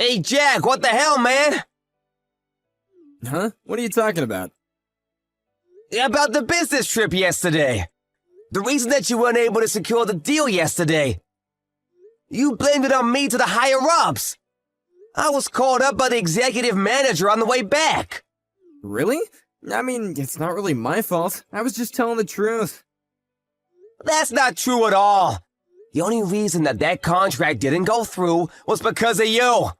Hey, Jack, what the hell, man? Huh? What are you talking about? About the business trip yesterday. The reason that you weren't able to secure the deal yesterday. You blamed it on me to the higher-ups. I was called up by the executive manager on the way back. Really? I mean, it's not really my fault. I was just telling the truth. That's not true at all. The only reason that contract didn't go through was because of you.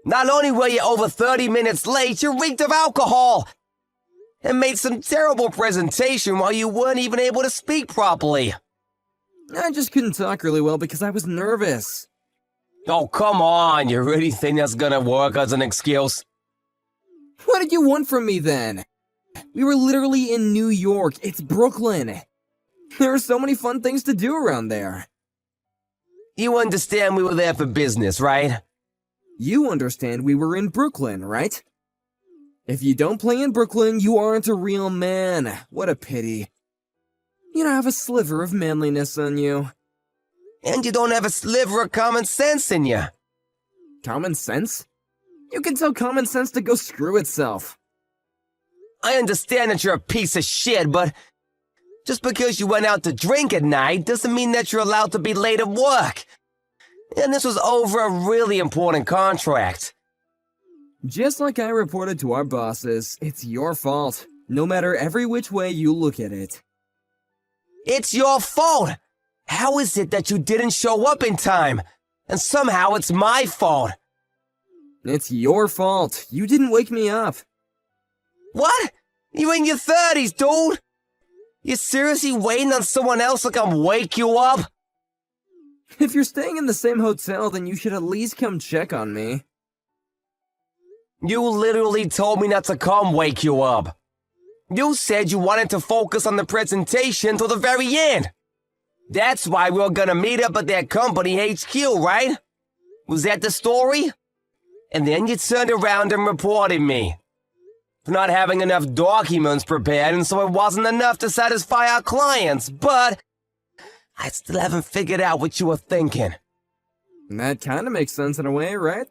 Not only were you over 30 minutes late, you reeked of alcohol and made some terrible presentation while you weren't even able to speak properly. I just couldn't talk really well because I was nervous. Oh, come on. You really think that's gonna work as an excuse? What did you want from me then? We were literally in New York. It's Brooklyn. There are so many fun things to do around there. You understand we were there for business, right? You understand we were in Brooklyn, right? If you don't play in Brooklyn, you aren't a real man. What a pity. You don't have a sliver of manliness on you. And you don't have a sliver of common sense in you. Common sense? You can tell common sense to go screw itself. I understand that you're a piece of shit, but just because you went out to drink at night doesn't mean that you're allowed to be late at work. And this was over a really important contract. Just like I reported to our bosses, it's your fault, no matter every which way you look at it. It's your fault! How is it that you didn't show up in time? And somehow it's my fault. It's your fault. You didn't wake me up. What? You're in your 30s, dude! You seriously waiting on someone else to come wake you up? If you're staying in the same hotel, then you should at least come check on me. You literally told me not to come wake you up. You said you wanted to focus on the presentation till the very end. That's why we were gonna meet up at that company HQ, right? Was that the story? And then you turned around and reported me for not having enough documents prepared, and so it wasn't enough to satisfy our clients, but I still haven't figured out what you were thinking. That kinda makes sense in a way, right?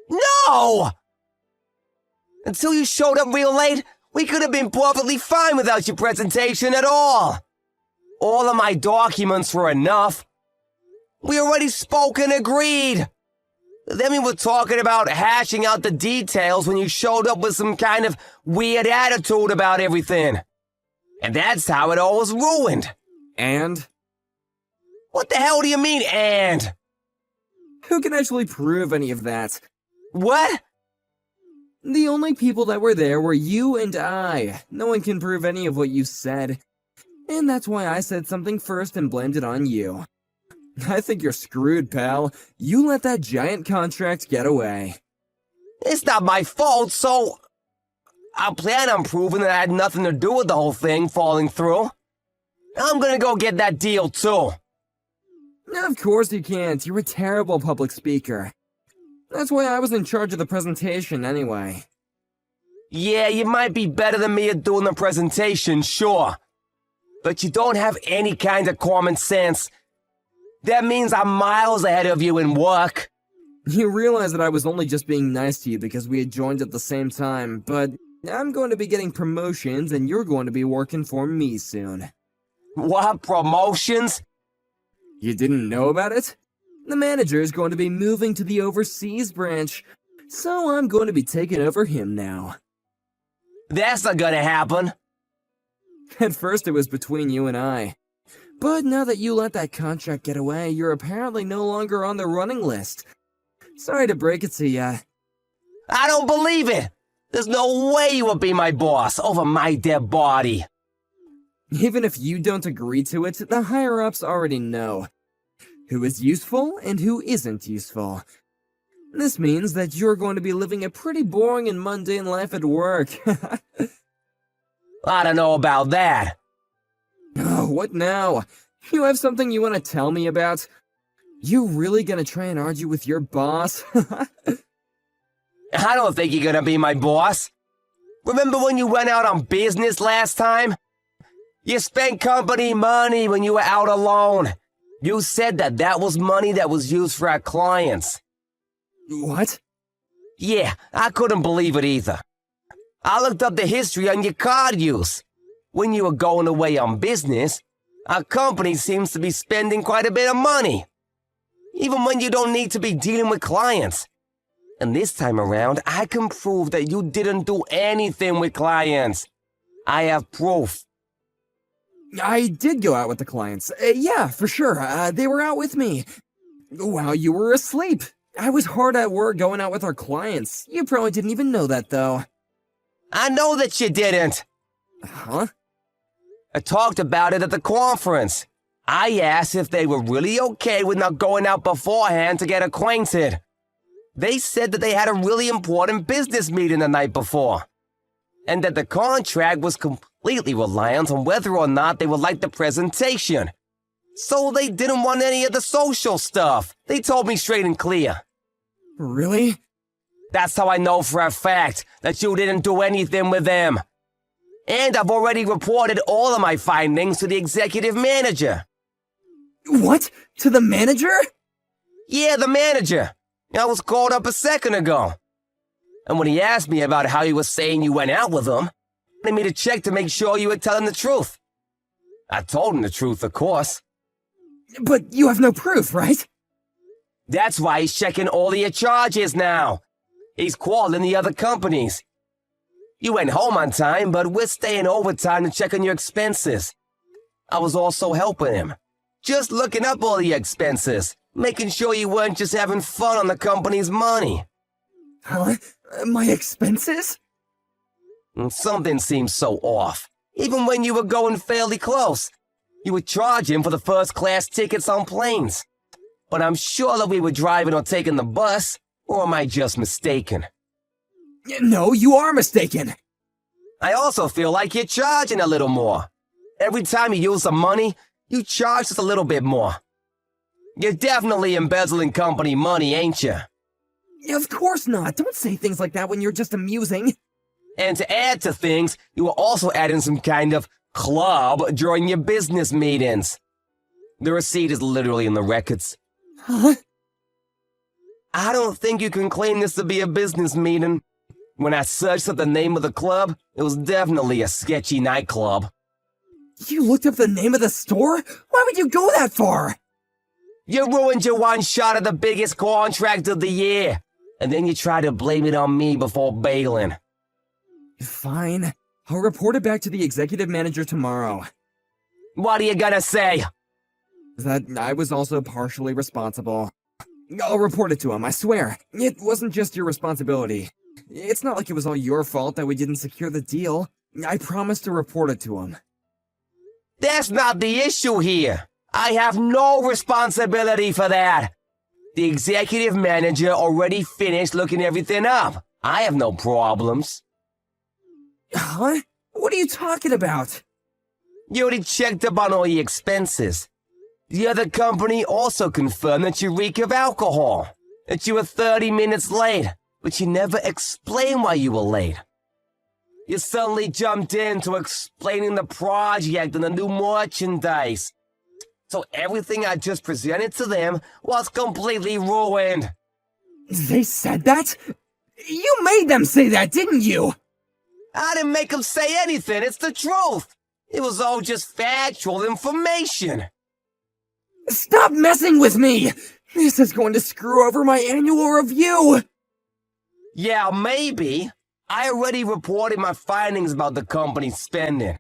No! Until you showed up real late, we could have been perfectly fine without your presentation at all. All of my documents were enough. We already spoke and agreed. Then we were talking about hashing out the details when you showed up with some kind of weird attitude about everything. And that's how it all was ruined. And? What the hell do you mean, and? Who can actually prove any of that? What? The only people that were there were you and I. No one can prove any of what you said. And that's why I said something first and blamed it on you. I think you're screwed, pal. You let that giant contract get away. It's not my fault, so I plan on proving that I had nothing to do with the whole thing falling through. I'm gonna go get that deal, too. Of course you can't. You're a terrible public speaker. That's why I was in charge of the presentation anyway. Yeah, you might be better than me at doing the presentation, sure. But you don't have any kind of common sense. That means I'm miles ahead of you in work. You realize that I was only just being nice to you because we had joined at the same time, but I'm going to be getting promotions and you're going to be working for me soon. What, promotions? You didn't know about it? The manager is going to be moving to the overseas branch, so I'm going to be taking over him now. That's not gonna happen. At first it was between you and I. But now that you let that contract get away, you're apparently no longer on the running list. Sorry to break it to ya. I don't believe it. There's no way you would be my boss over my dead body. Even if you don't agree to it, the higher-ups already know who is useful and who isn't useful. This means that you're going to be living a pretty boring and mundane life at work. I don't know about that. Oh, what now? You have something you want to tell me about? You really gonna try and argue with your boss? I don't think you're gonna be my boss. Remember when you went out on business last time? You spent company money when you were out alone. You said that was money that was used for our clients. What? Yeah, I couldn't believe it either. I looked up the history on your card use. When you were going away on business, our company seems to be spending quite a bit of money. Even when you don't need to be dealing with clients. And this time around, I can prove that you didn't do anything with clients. I have proof. I did go out with the clients. Yeah, for sure. They were out with me. While you were asleep. I was hard at work going out with our clients. You probably didn't even know that, though. I know that you didn't. Huh? I talked about it at the conference. I asked if they were really okay with not going out beforehand to get acquainted. They said that they had a really important business meeting the night before, and that the contract was completely reliant on whether or not they would like the presentation. So they didn't want any of the social stuff. They told me straight and clear. Really? That's how I know for a fact that you didn't do anything with them. And I've already reported all of my findings to the executive manager. What? To the manager? Yeah, the manager. I was called up a second ago. And when he asked me about how he was saying you went out with him, he wanted me to check to make sure you were telling the truth. I told him the truth, of course. But you have no proof, right? That's why he's checking all of your charges now. He's calling the other companies. You went home on time, but we're staying overtime to check on your expenses. I was also helping him. Just looking up all the expenses, making sure you weren't just having fun on the company's money. Huh? My expenses? Something seems so off. Even when you were going fairly close. You were charging for the first-class tickets on planes. But I'm sure that we were driving or taking the bus, or am I just mistaken? No, you are mistaken. I also feel like you're charging a little more. Every time you use some money, you charge just a little bit more. You're definitely embezzling company money, ain't you? Of course not. Don't say things like that when you're just amusing. And to add to things, you were also adding some kind of club during your business meetings. The receipt is literally in the records. Huh? I don't think you can claim this to be a business meeting. When I searched up the name of the club, it was definitely a sketchy nightclub. You looked up the name of the store? Why would you go that far? You ruined your one shot at the biggest contract of the year, and then you try to blame it on me before bailing. Fine. I'll report it back to the executive manager tomorrow. What are you gonna say? That I was also partially responsible. I'll report it to him, I swear. It wasn't just your responsibility. It's not like it was all your fault that we didn't secure the deal. I promised to report it to him. That's not the issue here. I have no responsibility for that. The executive manager already finished looking everything up. I have no problems. Huh? What are you talking about? You already checked up on all your expenses. The other company also confirmed that you reek of alcohol, that you were 30 minutes late, but you never explained why you were late. You suddenly jumped into explaining the project and the new merchandise. So everything I just presented to them was completely ruined. They said that? You made them say that, didn't you? I didn't make them say anything, it's the truth. It was all just factual information. Stop messing with me! This is going to screw over my annual review! Yeah, maybe. I already reported my findings about the company's spending.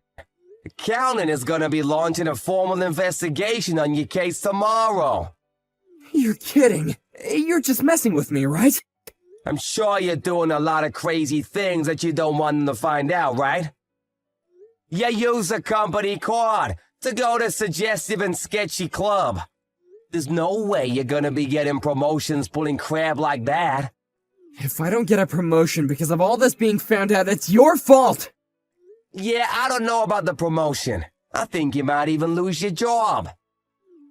Accounting is gonna be launching a formal investigation on your case tomorrow. You're kidding. You're just messing with me, right? I'm sure you're doing a lot of crazy things that you don't want them to find out, right? You use a company card to go to suggestive and sketchy club. There's no way you're gonna be getting promotions pulling crap like that. If I don't get a promotion because of all this being found out, it's your fault! Yeah, I don't know about the promotion. I think you might even lose your job.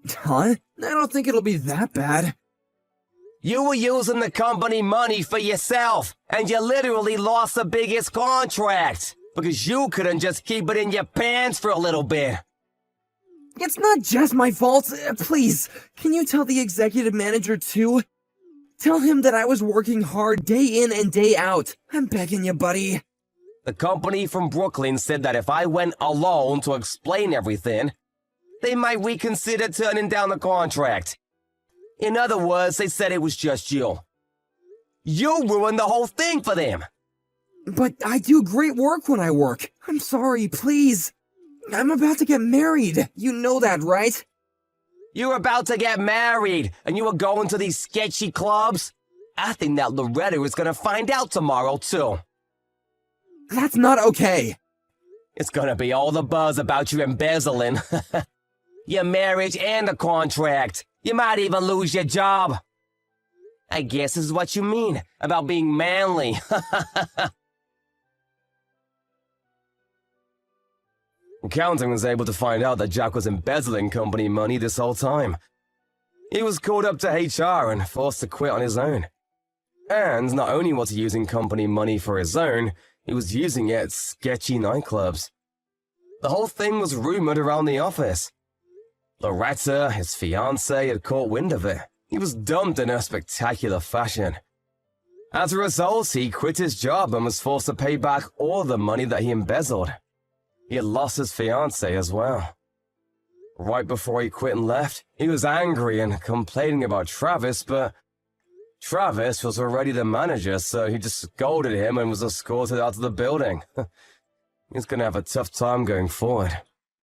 Huh? I don't think it'll be that bad. You were using the company money for yourself, and you literally lost the biggest contract, because you couldn't just keep it in your pants for a little bit. It's not just my fault. Please, can you tell the executive manager too? Tell him that I was working hard day in and day out. I'm begging you, buddy. The company from Brooklyn said that if I went alone to explain everything, they might reconsider turning down the contract. In other words, they said it was just you. You ruined the whole thing for them. But I do great work when I work. I'm sorry, please. I'm about to get married. You know that, right? You're about to get married, and you are going to these sketchy clubs? I think that Loretta is going to find out tomorrow, too. That's not okay. It's going to be all the buzz about you embezzling. Your marriage and the contract. You might even lose your job. I guess this is what you mean about being manly. Accounting was able to find out that Jack was embezzling company money this whole time. He was called up to HR and forced to quit on his own. And not only was he using company money for his own, he was using it at sketchy nightclubs. The whole thing was rumored around the office. Loretta, his fiancée, had caught wind of it. He was dumped in a spectacular fashion. As a result, he quit his job and was forced to pay back all the money that he embezzled. He had lost his fiancée as well. Right before he quit and left, he was angry and complaining about Travis, but Travis was already the manager, so he just scolded him and was escorted out of the building. He's gonna have a tough time going forward.